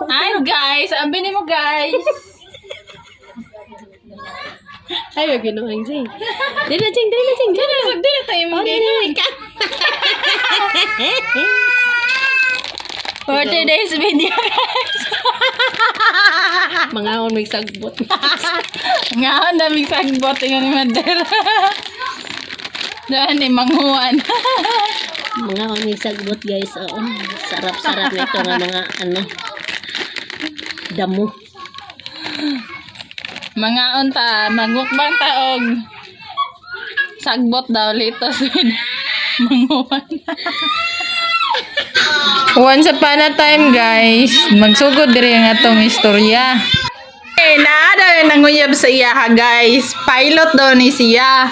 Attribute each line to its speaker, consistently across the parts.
Speaker 1: Ay, guys. Aminin mo, guys.
Speaker 2: Ay, wag yun ang Jing. Dili na, Jing.
Speaker 1: Dili na tayo mo.
Speaker 2: Dili.
Speaker 1: 40 days video, guys.
Speaker 2: Mga on may sagbot.
Speaker 1: Nga, daming sagbot yung ni Madel. Dahil ni Manghuan.
Speaker 2: Mga on may sagbot, guys. Oo. Sarap-sarap nito ng mga ano. Damo.
Speaker 1: Mga unta, magmukbang taog. Sagbot daw litos with Manghuan. Once upon a time, guys, magsugod diri ang atong istorya. Naada nanguyab sa iya ha, guys. Pilot daw ni siya.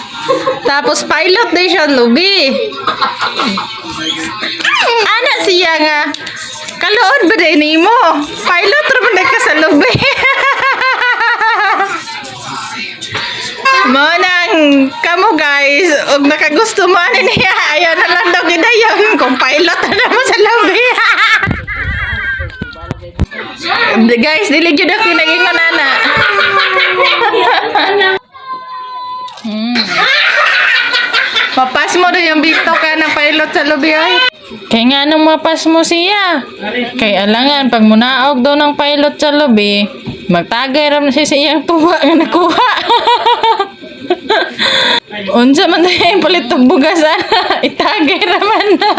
Speaker 1: Tapos pilot din siya lubi. Ana siya nga. Kalood ba din nimo? Pilot ra man ka sa lubi. Mo nang kamo, guys, og nakagusto mo ani niya, ayaw na lang daw gidayon kung pilot na mo sa lubi. Guys, dili gyud ako naging nana. Papas mo rin yung bito ka ng pilot sa lubi ay. Kaya nga nung mapas mo siya. Kaya alangan, pag munaog daw ng pilot sa lubi, magtagay ram na siya sa iyang tuwa nga nakuha. Unsa man tayo yung palitog bugasan. Itagay raman na.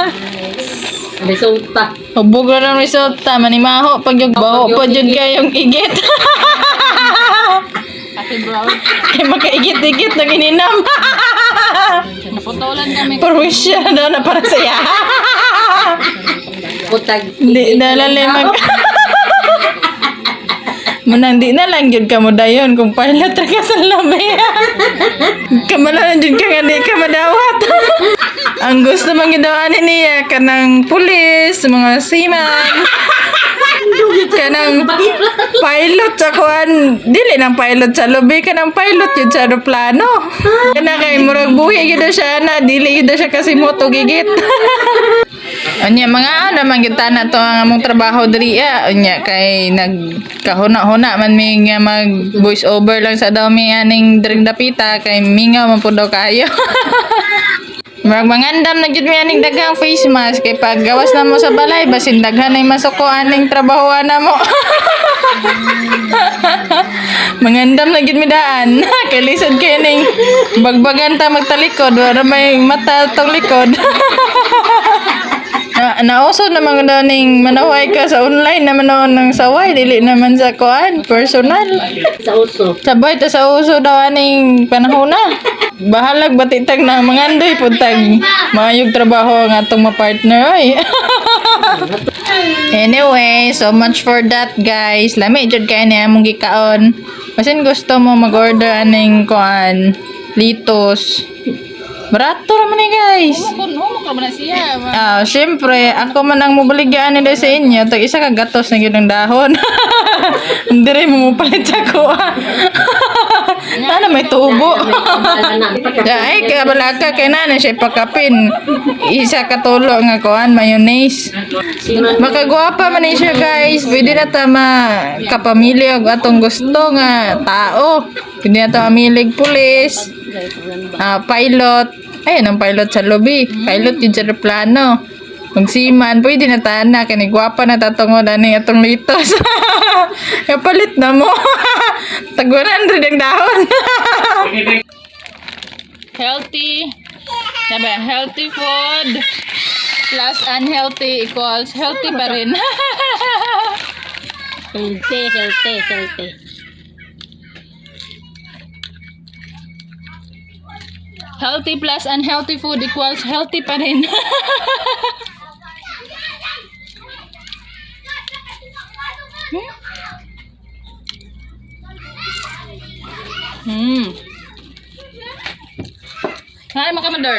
Speaker 2: Resulta.
Speaker 1: Hubog na ng resulta. Manimaho pag yung baho pa dyan kayong igit. Kaya makaigit-igit na gininam. Naputulan kami. Perwisya daw na para saya.
Speaker 2: Putag.
Speaker 1: Di nalalimag. Manang di na lang yun ka mo dayon kung pilot ra ka sa labi. Kamalan yun ka nga di ka madawat. Ang gusto mang gidawaanin niya kanang pulis, mga seaman. Kanang pilot sa kuan, dili nang pilot sa lobby, kanang pilot yun sa aeroplano. Kana kay murag buhi gyud siya na dili gyud siya kasi moto gigit. Anya mga ano man gyud na to ang among trabaho diri ya. Anya kay nagkahuna-huna man mi nga mag voice over lang sa daw mi aning diring dapita kay mingaw man pud daw kayo. Mangandam na gyud mi aning daghang face mask kay pag gawas na mo sa balay basin daghan ay masuko aning trabahoan na mo. Mangandam na gyud mi daan. Kay lisod kay ning bagbagan ta magtalikod wala may mata tong likod. Nausod naman daw ning manaway ka sa online naman noon ng saway dili naman sa kuan personal.
Speaker 2: Sa uso.
Speaker 1: Sabay ta sa uso daw aning panahon na. Bahalag batitag na mangandoy pud tag maayog trabaho ang atong ma-partner oy. Anyway, so much for that, guys. Lami jud kay ni among gikaon. Basin gusto mo mag-order aning kuan litos. Barato naman eh, guys. Syempre, ako man ang mubaligyan nila sa inyo. Tag isa ka gatos na yun ng dahon. Hindi rin mo palit ako. Ano, may tubo. Ay, kabalaka kay nana siya pakapin. Isa katulo nga kuan, mayonnaise. Makagwapa man siya, guys. Pwede na ta kapamilya og atong gusto nga tao. Pwede na ta mamilig pulis. Pilot. Ayun ang pilot sa lobby. Pilot yun sa aeroplano. Magsiman, pwede na tana. Kanigwapa na tatungod ani atong litos. Kapalit na mo. Tag 100 ang dahon. Healthy. Sabi, healthy food plus unhealthy equals healthy pa rin.
Speaker 2: Healthy.
Speaker 1: Healthy plus unhealthy food equals healthy pa rin. Hi, makamador.